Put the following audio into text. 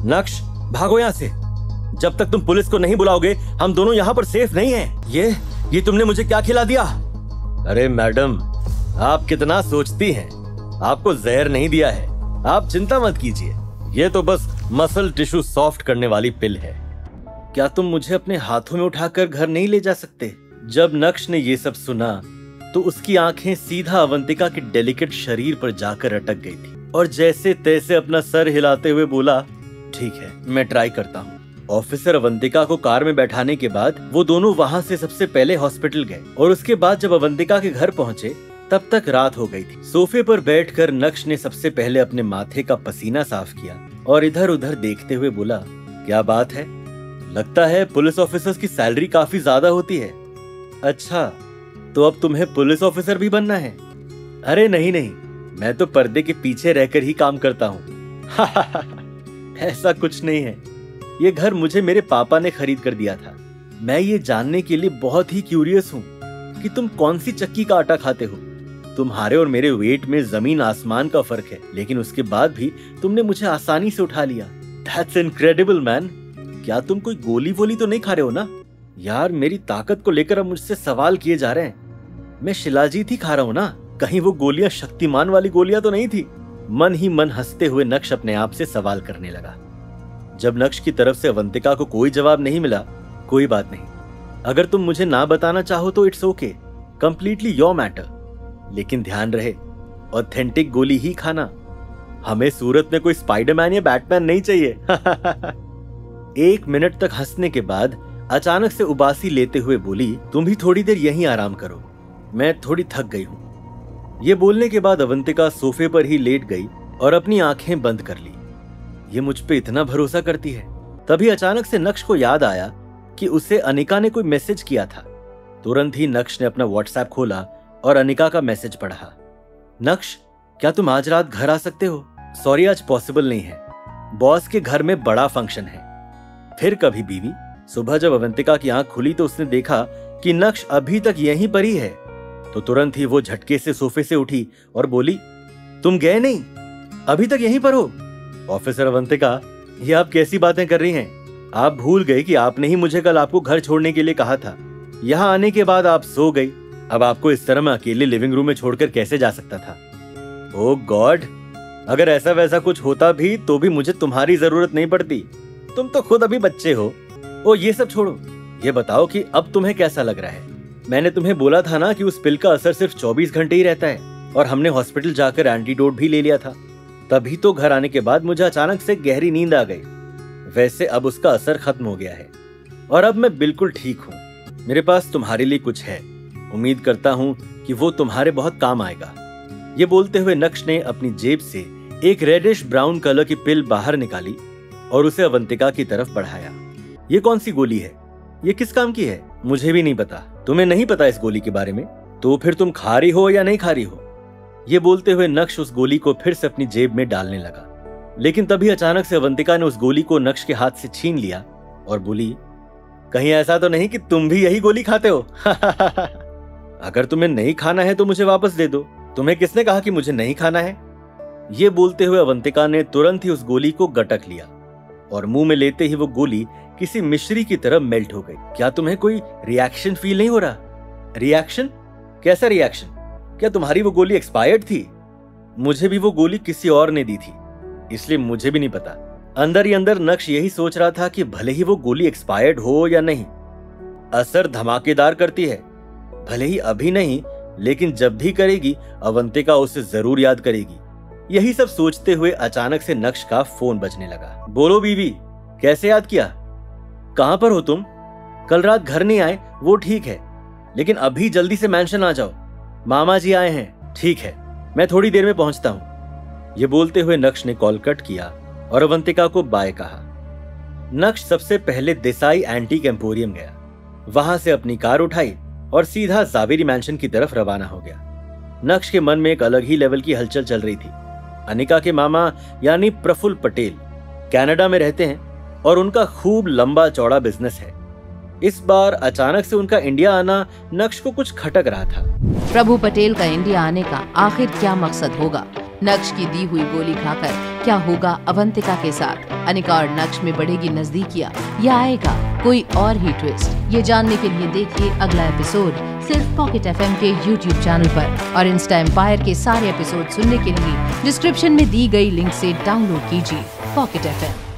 नक्श, भागो यहाँ से। जब तक तुम पुलिस को नहीं बुलाओगे हम दोनों यहाँ पर सेफ नहीं हैं। ये तुमने मुझे क्या खिला दिया? अरे मैडम, आप कितना सोचती हैं। आपको जहर नहीं दिया है, आप चिंता मत कीजिए। ये तो बस मसल टिश्यू सॉफ्ट करने वाली पिल है। क्या तुम मुझे अपने हाथों में उठाकर घर नहीं ले जा सकते? जब नक्श ने ये सब सुना तो उसकी आंखें सीधा अवंतिका के डेलिकेट शरीर पर जाकर अटक गई थी और जैसे तैसे अपना सर हिलाते हुए बोला, ठीक है, मैं ट्राई करता हूँ। ऑफिसर अवंतिका को कार में बैठाने के बाद वो दोनों वहाँ से सबसे पहले हॉस्पिटल गए और उसके बाद जब अवंतिका के घर पहुँचे तब तक रात हो गई थी। सोफे पर बैठकर नक्श ने सबसे पहले अपने माथे का पसीना साफ किया और इधर उधर देखते हुए बोला, क्या बात है, लगता है पुलिस ऑफिसर्स की सैलरी काफी ज्यादा होती है। अच्छा, तो अब तुम्हें पुलिस ऑफिसर भी बनना है? अरे नहीं नहीं, मैं तो पर्दे के पीछे रहकर ही काम करता हूँ। ऐसा कुछ नहीं है, ये घर मुझे मेरे पापा ने खरीद कर दिया था। मैं ये जानने के लिए बहुत ही क्यूरियस हूँ कि तुम कौन सी चक्की का आटा खाते हो। तुम्हारे और मेरे वेट में जमीन आसमान का फर्क है, लेकिन उसके बाद भी तुमने मुझे आसानी से उठा लिया। That's incredible man। क्या तुम कोई गोली वोली तो नहीं खा रहे हो ना? यार, मेरी ताकत को लेकर अब मुझसे सवाल किए जा रहे हैं। मैं शिलाजीत ही खा रहा हूँ ना? कहीं वो गोलियां शक्तिमान वाली गोलियां तो नहीं थी? मन ही मन हंसते हुए नक्श अपने आप से सवाल करने लगा। जब नक्श की तरफ से अवंतिका को कोई जवाब नहीं मिला, कोई बात नहीं, अगर तुम मुझे ना बताना चाहो तो it's okay, completely your matter. लेकिन ध्यान रहे, ऑथेंटिक गोली ही खाना। हमें सूरत में कोई स्पाइडरमैन या बैटमैन नहीं चाहिए। 1 मिनट तक हंसने के बाद अचानक से उबासी लेते हुए बोली, तुम भी थोड़ी देर यहीं आराम करो, मैं थोड़ी थक गई हूं। ये बोलने के बाद अवंतिका सोफे पर ही लेट गई और अपनी आंखें बंद कर ली। ये मुझ पे इतना भरोसा करती है। तभी अचानक से नक्श को याद आया कि उसे अनिका ने कोई मैसेज किया था। तुरंत ही नक्श ने अपना व्हाट्सएप खोला और अनिका का मैसेज पढ़ा। नक्श, क्या तुम आज रात घर आ सकते हो? सॉरी, आज पॉसिबल नहीं है, बॉस के घर में बड़ा फंक्शन है। फिर कभी बीवी। सुबह जब अवंतिका की आंख खुली तो उसने देखा कि नक्श अभी तक यहीं पर ही है। तो तुरंत ही वो झटके से सोफे से उठी और बोली, तुम गए नहीं, अभी तक यहीं पर हो? ऑफिसर अवंतिका, ये आप कैसी बातें कर रही हैं? आप भूल गए कि आपने ही मुझे कल आपको घर छोड़ने के लिए कहा था। यहाँ आने के बाद आप सो गई। अब आपको इस तरह मैं अकेले लिविंग रूम में छोड़कर कैसे जा सकता था? ओह गॉड, अगर ऐसा वैसा कुछ होता भी तो भी मुझे तुम्हारी जरूरत नहीं पड़ती। तुम तो खुद अभी बच्चे हो। ओ ये सब छोड़ो, ये बताओ कि अब तुम्हें कैसा लग रहा है? मैंने तुम्हें बोला था ना कि उस पिल का असर सिर्फ 24 घंटे ही रहता है, और हमने हॉस्पिटल जाकर एंटीडोट भी ले लिया था। तभी तो घर आने के बाद मुझे अचानक से गहरी नींद आ गई। वैसे अब उसका असर खत्म हो गया है और अब मैं बिल्कुल ठीक हूँ। मेरे पास तुम्हारे लिए कुछ है, उम्मीद करता हूँ कि वो तुम्हारे बहुत काम आएगा। ये बोलते हुए नक्श ने अपनी जेब से एक रेडिश ब्राउन कलर की पिल बाहर निकाली और उसे अवंतिका की तरफ बढ़ाया। ये कौन सी गोली है? ये किस काम की है? मुझे भी नहीं पता। तुम्हें नहीं पता इस गोली के बारे में? तो फिर तुम खा रही हो या नहीं खा रही हो? ये बोलते हुए नक्श उस गोली को फिर से अपनी जेब में डालने लगा, लेकिन तभी अचानक से अवंतिका ने उस गोली को नक्श के हाथ से छीन लिया और बोली, कहीं ऐसा तो नहीं कि तुम भी यही गोली खाते हो? अगर तुम्हें नहीं खाना है तो मुझे वापस दे दो। तुम्हें किसने कहा कि मुझे नहीं खाना है? ये बोलते हुए अवंतिका ने तुरंत ही उस गोली को गटक लिया और मुंह में लेते ही वो गोली किसी मिश्री की तरह मेल्ट हो गई। क्या तुम्हें कोई रिएक्शन फील नहीं हो रहा? रिएक्शन? कैसा रिएक्शन? क्या तुम्हारी वो गोली एक्सपायर्ड थी? मुझे भी वो गोली किसी और ने दी थी, इसलिए मुझे भी नहीं पता। अंदर ही अंदर नक्श यही सोच रहा था कि भले ही वो गोली एक्सपायर्ड हो या नहीं, असर धमाकेदार करती है। भले ही अभी नहीं, लेकिन जब भी करेगी अवंतिका उसे जरूर याद करेगी। यही सब सोचते हुए अचानक से नक्श का फोन बजने लगा। बोलो बीवी, कैसे याद किया? कहां पर हो तुम? कल रात घर नहीं आए वो ठीक है, लेकिन अभी जल्दी से मैंशन आ जाओ, मामा जी आए हैं। ठीक है, मैं थोड़ी देर में पहुंचता हूं। ये बोलते हुए नक्श ने कॉल कट किया और अवंतिका को बाय कहा। नक्श सबसे पहले देसाई एंटीक एम्पोरियम गया, वहां से अपनी कार उठाई और सीधा जावेरी मैंशन की तरफ रवाना हो गया। नक्श के मन में एक अलग ही लेवल की हलचल चल रही थी। अनिका के मामा यानी प्रफुल्ल पटेल कनाडा में रहते हैं और उनका खूब लंबा चौड़ा बिजनेस है। इस बार अचानक से उनका इंडिया आना नक्श को कुछ खटक रहा था। प्रभु पटेल का इंडिया आने का आखिर क्या मकसद होगा? नक्श की दी हुई गोली खाकर क्या होगा अवंतिका के साथ? अनिका और नक्श में बढ़ेगी नजदीकियां या आएगा कोई और ही ट्विस्ट? ये जानने के लिए देखिए अगला एपिसोड सिर्फ पॉकेट FM के YouTube चैनल पर। और इंस्टा एम्पायर के सारे एपिसोड सुनने के लिए डिस्क्रिप्शन में दी गई लिंक से डाउनलोड कीजिए पॉकेट FM।